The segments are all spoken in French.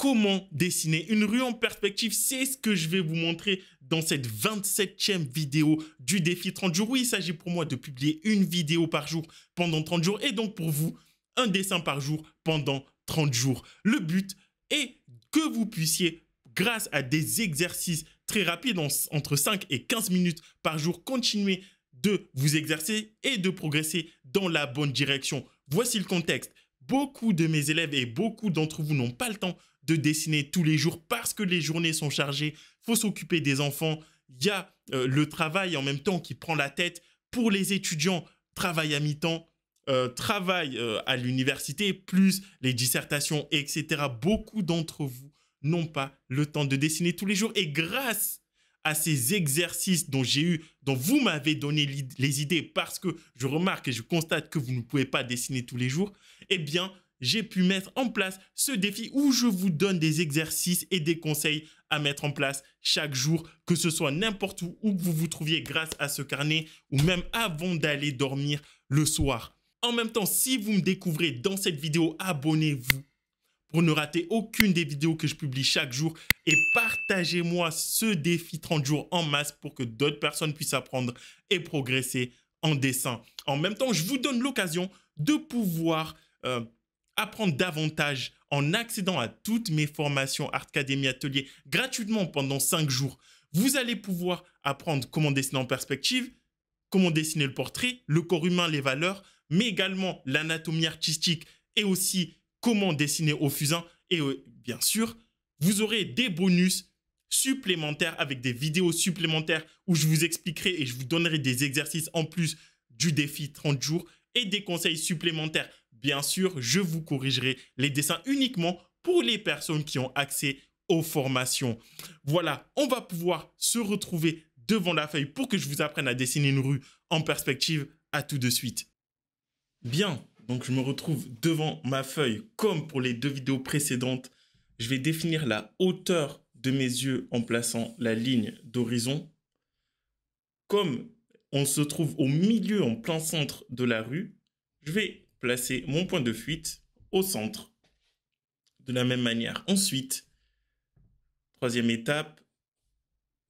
comment dessiner une rue en perspective. C'est ce que je vais vous montrer dans cette 27e vidéo du défi 30 jours. Oui, il s'agit pour moi de publier une vidéo par jour pendant 30 jours et donc pour vous, un dessin par jour pendant 30 jours. Le but est que vous puissiez, grâce à des exercices très rapides, entre 5 et 15 minutes par jour, continuer de vous exercer et de progresser dans la bonne direction. Voici le contexte. Beaucoup de mes élèves et beaucoup d'entre vous n'ont pas le temps de dessiner tous les jours parce que les journées sont chargées. Il faut s'occuper des enfants. Il y a le travail en même temps qui prend la tête. Pour les étudiants, travail à mi-temps, travail à l'université, plus les dissertations, etc. Beaucoup d'entre vous n'ont pas le temps de dessiner tous les jours. Et grâce à ces exercices dont vous m'avez donné les idées parce que je remarque et je constate que vous ne pouvez pas dessiner tous les jours, eh bien, j'ai pu mettre en place ce défi où je vous donne des exercices et des conseils à mettre en place chaque jour, que ce soit n'importe où que vous vous trouviez grâce à ce carnet ou même avant d'aller dormir le soir. En même temps, si vous me découvrez dans cette vidéo, abonnez-vous pour ne rater aucune des vidéos que je publie chaque jour et partagez-moi ce défi 30 jours en masse pour que d'autres personnes puissent apprendre et progresser en dessin. En même temps, je vous donne l'occasion de pouvoir apprendre davantage en accédant à toutes mes formations Artcademy Atelier gratuitement pendant 5 jours. Vous allez pouvoir apprendre comment dessiner en perspective, comment dessiner le portrait, le corps humain, les valeurs, mais également l'anatomie artistique et aussi comment dessiner au fusain. Et bien sûr, vous aurez des bonus supplémentaires avec des vidéos supplémentaires où je vous expliquerai et je vous donnerai des exercices en plus du défi 30 jours et des conseils supplémentaires. Bien sûr, je vous corrigerai les dessins uniquement pour les personnes qui ont accès aux formations. Voilà, on va pouvoir se retrouver devant la feuille pour que je vous apprenne à dessiner une rue en perspective. À tout de suite. Bien, donc je me retrouve devant ma feuille comme pour les 2 vidéos précédentes. Je vais définir la hauteur de mes yeux en plaçant la ligne d'horizon. Comme on se trouve au milieu, en plein centre de la rue, je vais placer mon point de fuite au centre de la même manière. Ensuite, 3e étape,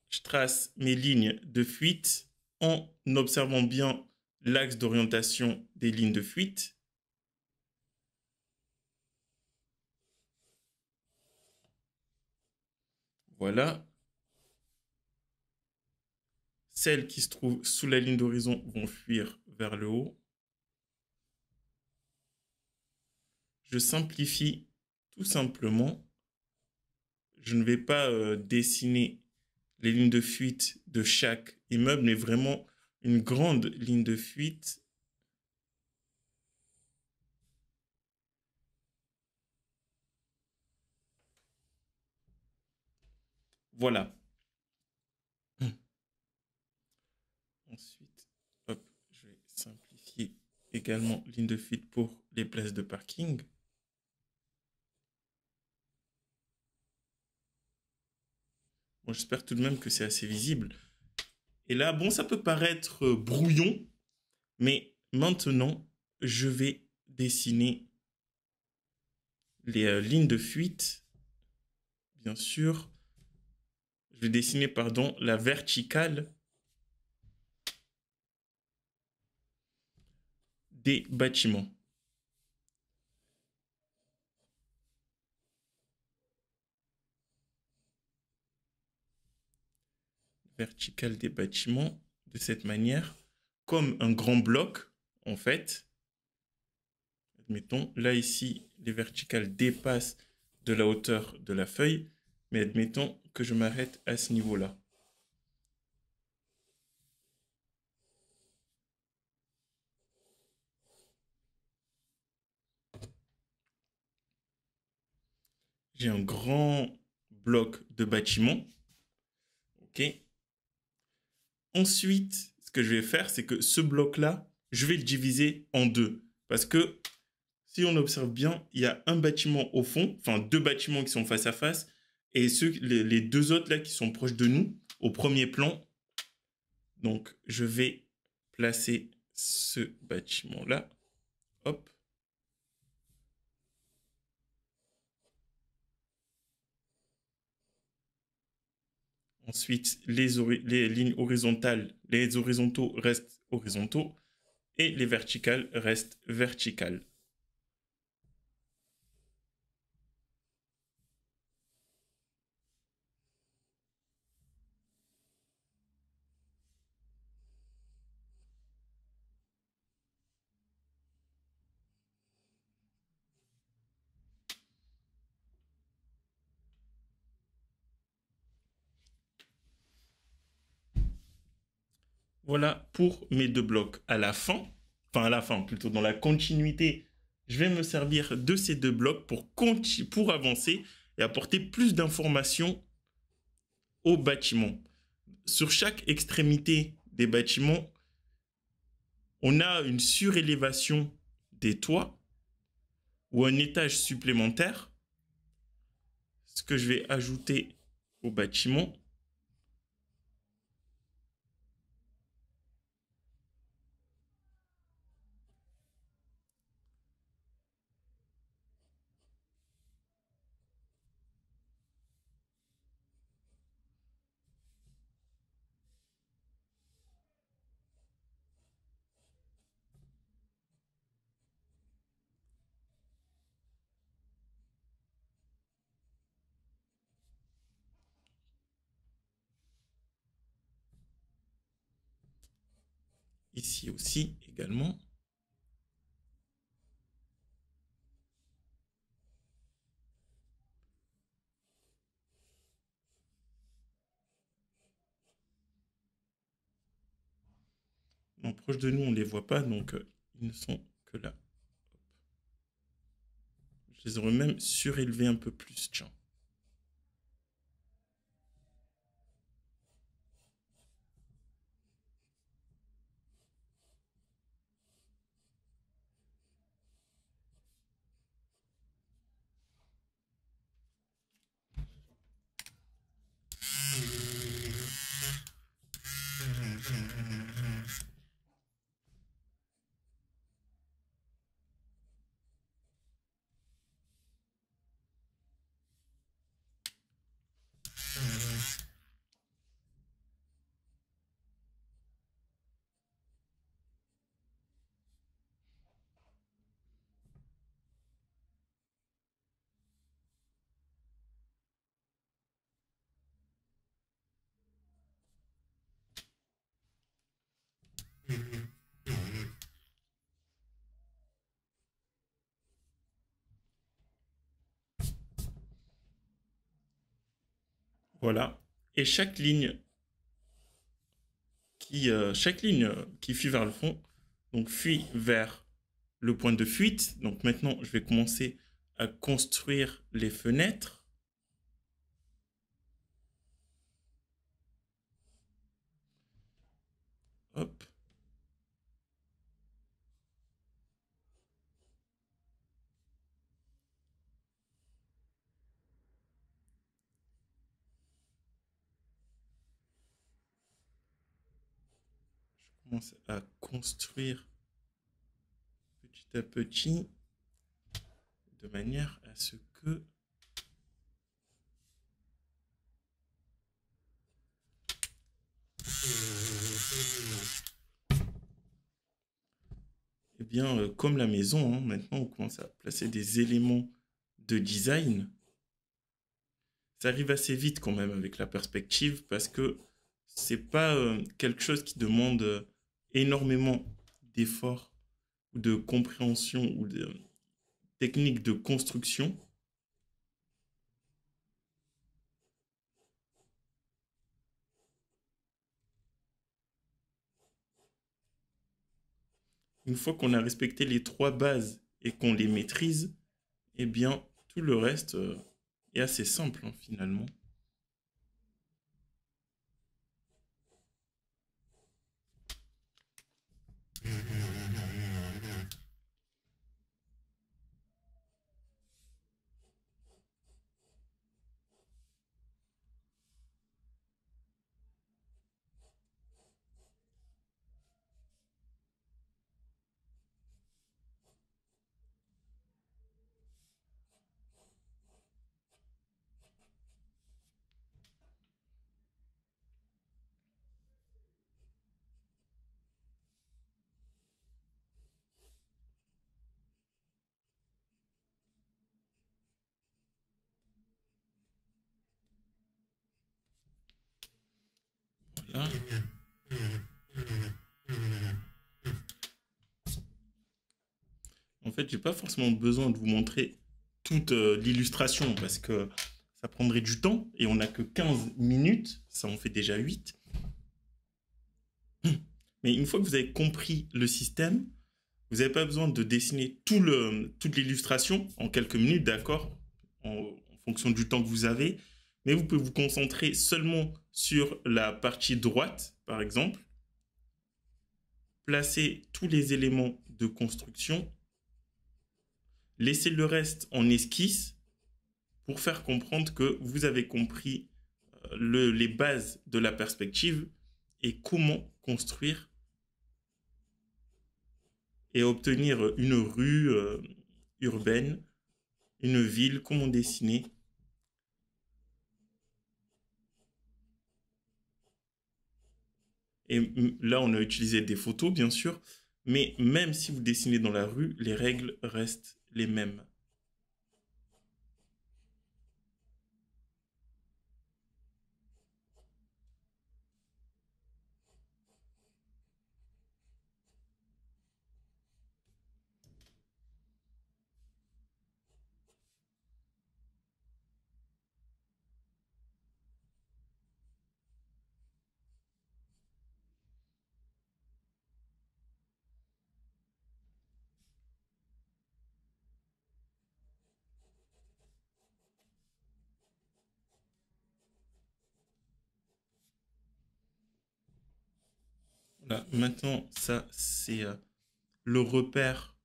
je trace mes lignes de fuite en observant bien l'axe d'orientation des lignes de fuite. Voilà. Celles qui se trouvent sous la ligne d'horizon vont fuir vers le haut. Je simplifie tout simplement. Je ne vais pas dessiner les lignes de fuite de chaque immeuble, mais vraiment une grande ligne de fuite. Voilà. Ensuite, hop, je vais simplifier également ligne de fuite pour les places de parking. Bon, j'espère tout de même que c'est assez visible. Et là, bon, ça peut paraître brouillon, mais maintenant, je vais dessiner les lignes de fuite. Bien sûr, je vais dessiner, pardon, la verticale des bâtiments. Verticale des bâtiments de cette manière, comme un grand bloc, en fait. Admettons, là, ici, les verticales dépassent de la hauteur de la feuille, mais admettons que je m'arrête à ce niveau-là. J'ai un grand bloc de bâtiment. OK. Ensuite, ce que je vais faire, c'est que ce bloc-là, je vais le diviser en 2. Parce que si on observe bien, il y a un bâtiment au fond, enfin 2 bâtiments qui sont face à face, et les 2 autres là qui sont proches de nous, au premier plan. Donc, je vais placer ce bâtiment-là. Hop. Ensuite, les lignes horizontales, les horizontaux restent horizontaux et les verticales restent verticales. Voilà pour mes deux blocs. À la fin, enfin à la fin, plutôt dans la continuité, je vais me servir de ces deux blocs pour avancer et apporter plus d'informations au bâtiment. Sur chaque extrémité des bâtiments, on a une surélévation des toits ou un étage supplémentaire, ce que je vais ajouter au bâtiment. Ici aussi également. Non, proche de nous, on ne les voit pas, donc ils ne sont que là. Je les aurais même surélevés un peu plus, tiens. Voilà. Et chaque ligne qui fuit vers le fond, donc fuit vers le point de fuite. Donc maintenant, je vais commencer à construire les fenêtres. Hop. Je commence à construire petit à petit de manière à ce que eh bien, comme la maison, hein, maintenant on commence à placer des éléments de design. Ça arrive assez vite quand même avec la perspective parce que c'est pas quelque chose qui demande énormément d'efforts ou de compréhension ou de techniques de construction. Une fois qu'on a respecté les trois bases et qu'on les maîtrise, eh bien, tout le reste est assez simple hein, finalement. Voilà. En fait, j'ai pas forcément besoin de vous montrer toute l'illustration parce que ça prendrait du temps et on n'a que 15 minutes. Ça en fait déjà 8. Mais une fois que vous avez compris le système, vous n'avez pas besoin de dessiner toute l'illustration en quelques minutes, d'accord, en fonction du temps que vous avez. Mais vous pouvez vous concentrer seulement sur la partie droite, par exemple. Placer tous les éléments de construction. Laissez le reste en esquisse pour faire comprendre que vous avez compris les bases de la perspective et comment construire et obtenir une rue urbaine, une ville, comment dessiner. Et là, on a utilisé des photos, bien sûr, mais même si vous dessinez dans la rue, les règles restent les mêmes. Voilà. Maintenant, ça, c'est le repère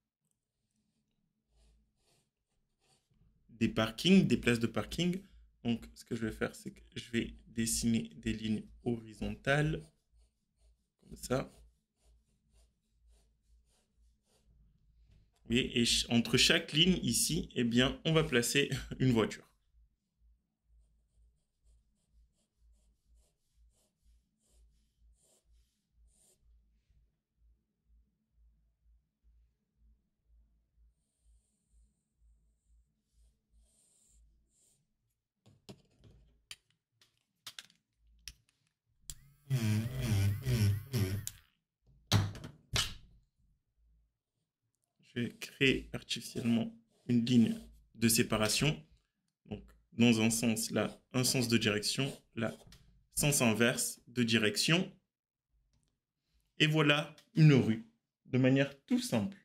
des parkings, des places de parking. Donc, ce que je vais faire, c'est que je vais dessiner des lignes horizontales, comme ça. Et entre chaque ligne ici, eh bien, on va placer une voiture. Je vais créer artificiellement une ligne de séparation. Donc, dans un sens, là, un sens de direction, là, sens inverse de direction. Et voilà une rue, de manière toute simple.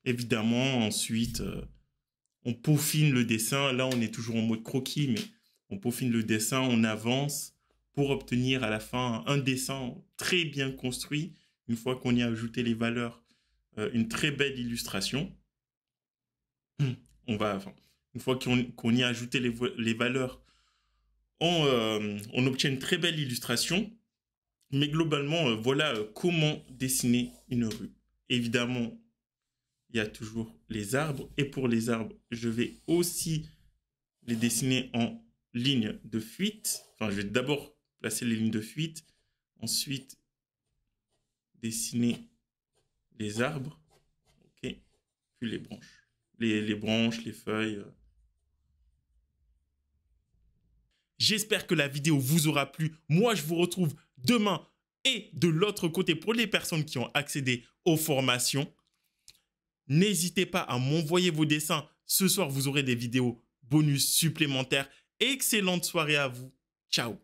Évidemment, ensuite, on peaufine le dessin. Là, on est toujours en mode croquis, mais on peaufine le dessin, on avance pour obtenir à la fin un dessin très bien construit. Une fois qu'on y a ajouté les valeurs, une très belle illustration. Une fois qu'on y a ajouté les valeurs, on obtient une très belle illustration. Mais globalement, voilà comment dessiner une rue. Évidemment, il y a toujours les arbres. Et pour les arbres, je vais aussi les dessiner en ligne de fuite. Enfin, je vais d'abord placer les lignes de fuite. Ensuite, dessiner les arbres. OK. Puis les branches. Les branches, les feuilles. J'espère que la vidéo vous aura plu. Moi, je vous retrouve demain et de l'autre côté pour les personnes qui ont accédé aux formations. N'hésitez pas à m'envoyer vos dessins. Ce soir, vous aurez des vidéos bonus supplémentaires. Excellente soirée à vous. Ciao.